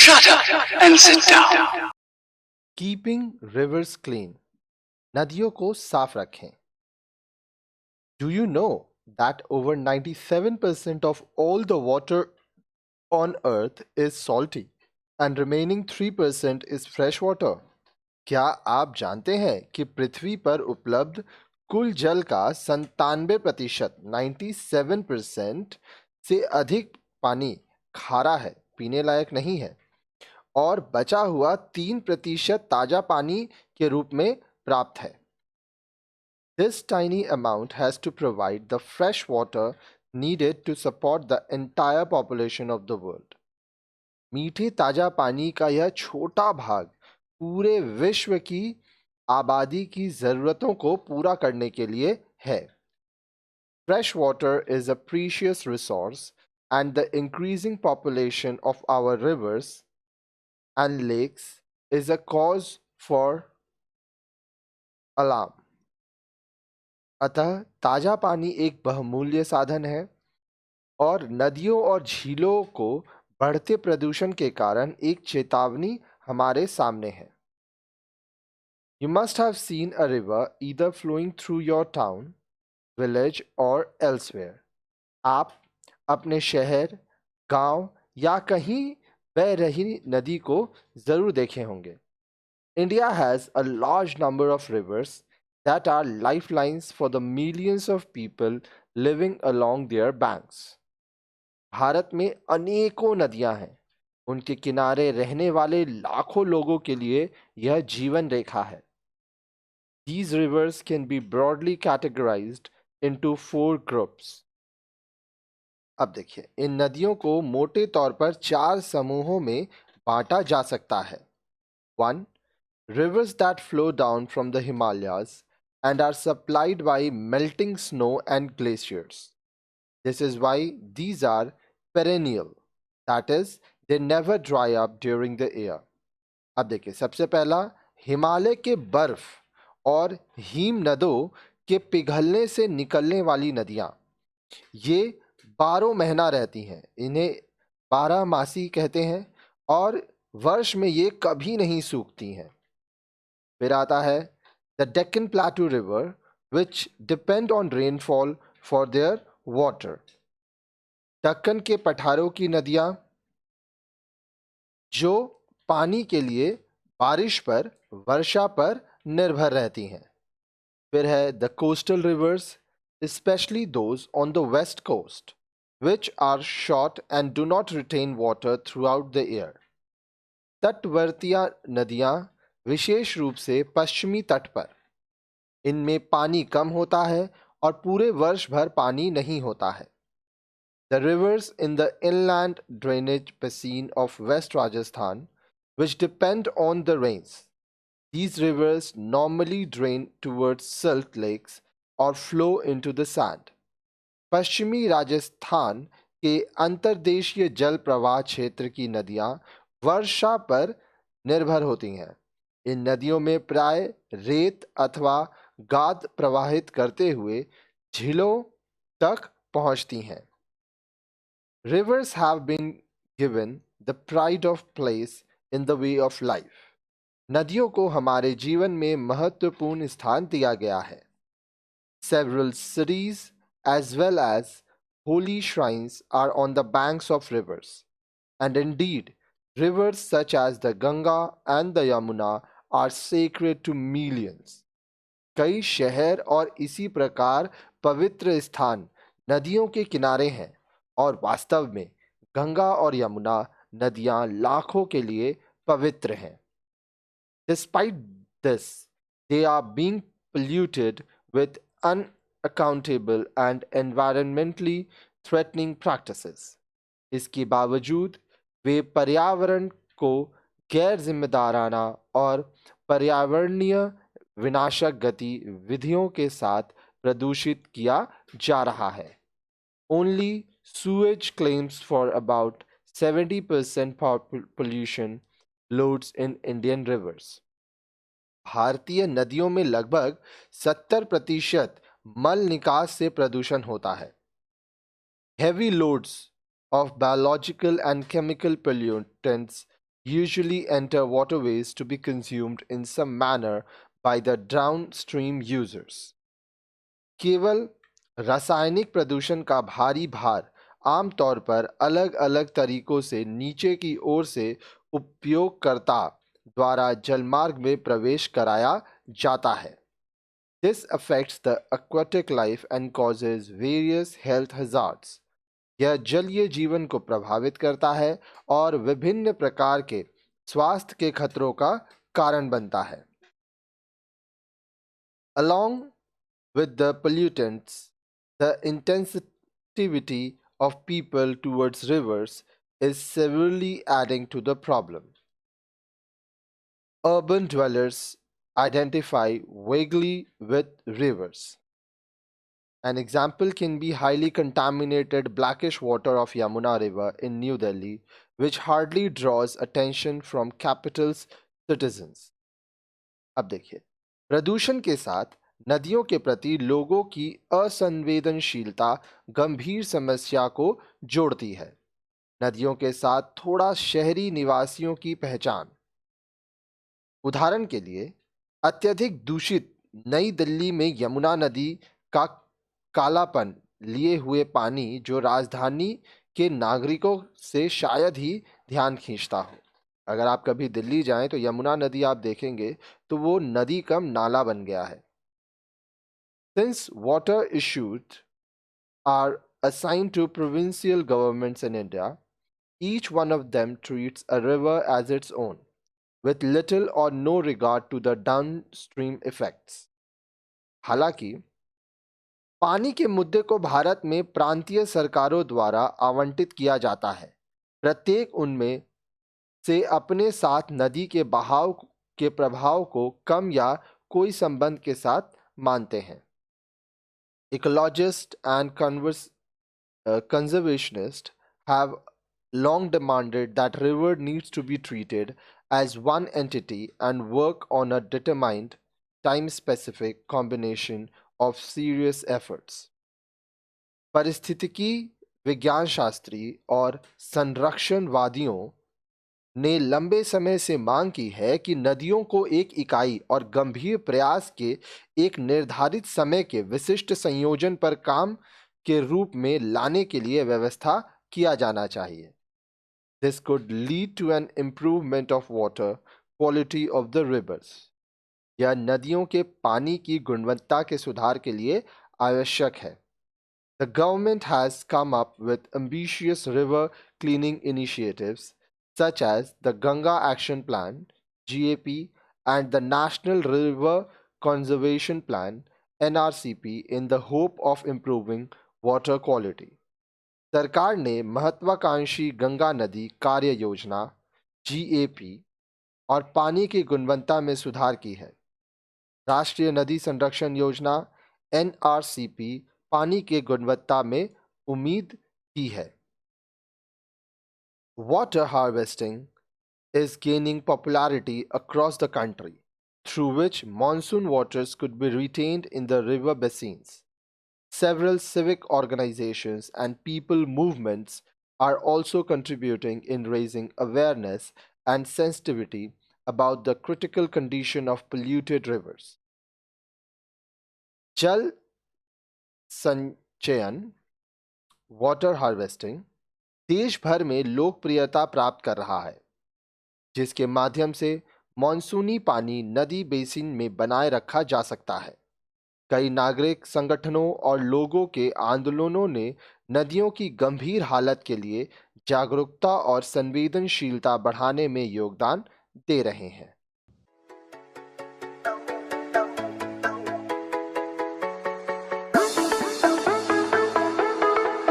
Shut up and sit down. Keeping reverse clean, नदियों को साफ रखें. Do you know that over 97% of all the water on earth is salty and remaining 3% is fresh water? क्या आप जानते हैं कि पृथ्वी पर उपलब्ध कुल जल का 97% 97% से अधिक पानी खारा है, पीने लायक नहीं है, और बचा हुआ 3% ताजा पानी के रूप में प्राप्त है. This tiny amount has to provide the fresh water needed to support the entire population of the world. मीठे ताजा पानी का यह छोटा भाग पूरे विश्व की आबादी की जरूरतों को पूरा करने के लिए है. Fresh water is a precious resource and the increasing population of our rivers and lakes is a cause for alarm. अतः ताजा पानी एक बहुमूल्य साधन है और नदियों और झीलों को बढ़ते प्रदूषण के कारण एक चेतावनी हमारे सामने है. You must have seen a river either flowing through your town, village or elsewhere. आप अपने शहर, गांव या कहीं बह रही नदी को जरूर देखे होंगे. India has a large number of rivers that are lifelines for the millions of people living along their banks. Bharat में अनेकों नदियां हैं. उनके किनारे रहने वाले लाखों लोगों के लिए यह जीवन रेखा है. These rivers can be broadly categorized into 4 groups. अब देखिए, इन नदियों को मोटे तौर पर 4 समूहों में बांटा जा सकता है. 1. Rivers that flow down from the Himalayas and are supplied by melting snow and glaciers. This is why these are perennial. That is, they never dry up during the year. अब देखिए, सबसे पहला हिमालय के बर्फ और हिम नदों के पिघलने से निकलने वाली नदियाँ. ये 12 महीना रहती हैं. इन्हें 12 मासी कहते हैं और वर्ष में ये कभी नहीं सूखती हैं. फिर आता है the Deccan प्लेटू river which depend on rainfall for their water. Deccan के पठारों की नदियां जो पानी के लिए बारिश पर, वर्षा पर निर्भर रहती हैं. फिर है the coastal reverse, especially those on the west coast, which are short and do not retain water throughout the year. तटवर्तीय नदियां विशेष रूप से पश्चिमी तट पर. इनमें पानी कम होता है और पूरे वर्ष भर पानी नहीं होता है. The rivers in the inland drainage basin of West Rajasthan, which depend on the rains. These rivers normally drain towards silt lakes or flow into the sand. पश्चिमी राजस्थान के अंतर्देशीय जल प्रवाह क्षेत्र की नदियां वर्षा पर निर्भर होती हैं. इन नदियों में प्राय रेत अथवा गाद प्रवाहित करते हुए झीलों तक पहुंचती हैं. Rivers have been given the pride of place in the way of life. नदियों को हमारे जीवन में महत्वपूर्ण स्थान दिया गया है. Several cities as well as holy shrines are on the banks of rivers. And indeed, rivers such as the Ganga and the Yamuna are sacred to millions. कई शहर और इसी प्रकार पवित्र स्थान नदियों के किनारे हैं और वास्तव में गंगा और यमुना नदियां लाखों के लिए पवित्र हैं. Despite this, they are being polluted with unaccountable and environmentally threatening practices. इसके बावजूद वे पर्यावरण को गैर जिम्मेदाराना और पर्यावरणीय विनाशक गतिविधियों के साथ प्रदूषित किया जा रहा है. Only sewage claims for about 70% pollution loads in Indian rivers. भारतीय नदियों में लगभग 70% मल निकास से प्रदूषण होता है. Heavy loads of biological and chemical pollutants usually enter waterways to be consumed in some manner by the downstream users. केवल रासायनिक प्रदूषण का भारी भार आमतौर पर अलग अलग तरीकों से नीचे की ओर से उपयोगकर्ता द्वारा जलमार्ग में प्रवेश कराया जाता है. This affects the aquatic life and causes various health hazards. यह जलीय जीवन को प्रभावित करता है और विभिन्न प्रकार के स्वास्थ्य के खतरों का कारण बनता है. Along with the pollutants, the intensity of people towards rivers is severely adding to the problem. Urban dwellers identify vaguely with rivers. An example can be highly contaminated blackish water of Yamuna River in New Delhi, which hardly draws attention from capital's citizens. अब देखिए, प्रदूषण के साथ नदियों के प्रति लोगों की असंवेदनशीलता गंभीर समस्या को जोड़ती है. नदियों के साथ थोड़ा शहरी निवासियों की पहचान. उदाहरण के लिए, अत्यधिक दूषित नई दिल्ली में यमुना नदी का कालापन लिए हुए पानी जो राजधानी के नागरिकों से शायद ही ध्यान खींचता हो. अगर आप कभी दिल्ली जाएं तो यमुना नदी आप देखेंगे तो वो नदी कम नाला बन गया है. Since water issues are assigned to provincial governments in India, each one of them treats a river as its own, with little or no regard to the downstream effects. हालांकि पानी के मुद्दे को भारत में प्रांतीय सरकारों द्वारा आवंटित किया जाता है. प्रत्येक उनमें से अपने साथ नदी के बहाव के प्रभाव को कम या कोई संबंध के साथ मानते हैं. Ecologists and conservationists have long demanded that river needs to be treated as one entity and work on a determined, time-specific combination of serious efforts. पारिस्थितिकी विज्ञान शास्त्री और संरक्षणवादियों ने लंबे समय से मांग की है कि नदियों को एक इकाई और गंभीर प्रयास के एक निर्धारित समय के विशिष्ट संयोजन पर काम के रूप में लाने के लिए व्यवस्था किया जाना चाहिए. This could lead to an improvement of water quality of the rivers. यह नदियों के पानी की गुणवत्ता के सुधार के लिए आवश्यक है. The government has come up with ambitious river cleaning initiatives such as the Ganga Action Plan (GAP) and the National River Conservation Plan (NRCP) in the hope of improving water quality. सरकार ने महत्वाकांक्षी गंगा नदी कार्य योजना (GAP) और पानी की गुणवत्ता में सुधार की है. राष्ट्रीय नदी संरक्षण योजना (NRCP) पानी की गुणवत्ता में उम्मीद की है. Water harvesting is gaining popularity across the country, through which monsoon waters could be retained in the river basins. Several civic organizations and people movements are also contributing in raising awareness and sensitivity about the critical condition of polluted rivers. जल संचयन water harvesting देश भर में लोकप्रियता प्राप्त कर रहा है, जिसके माध्यम से मॉनसूनी पानी नदी बेसिन में बनाए रखा जा सकता है. कई नागरिक संगठनों और लोगों के आंदोलनों ने नदियों की गंभीर हालत के लिए जागरूकता और संवेदनशीलता बढ़ाने में योगदान दे रहे हैं.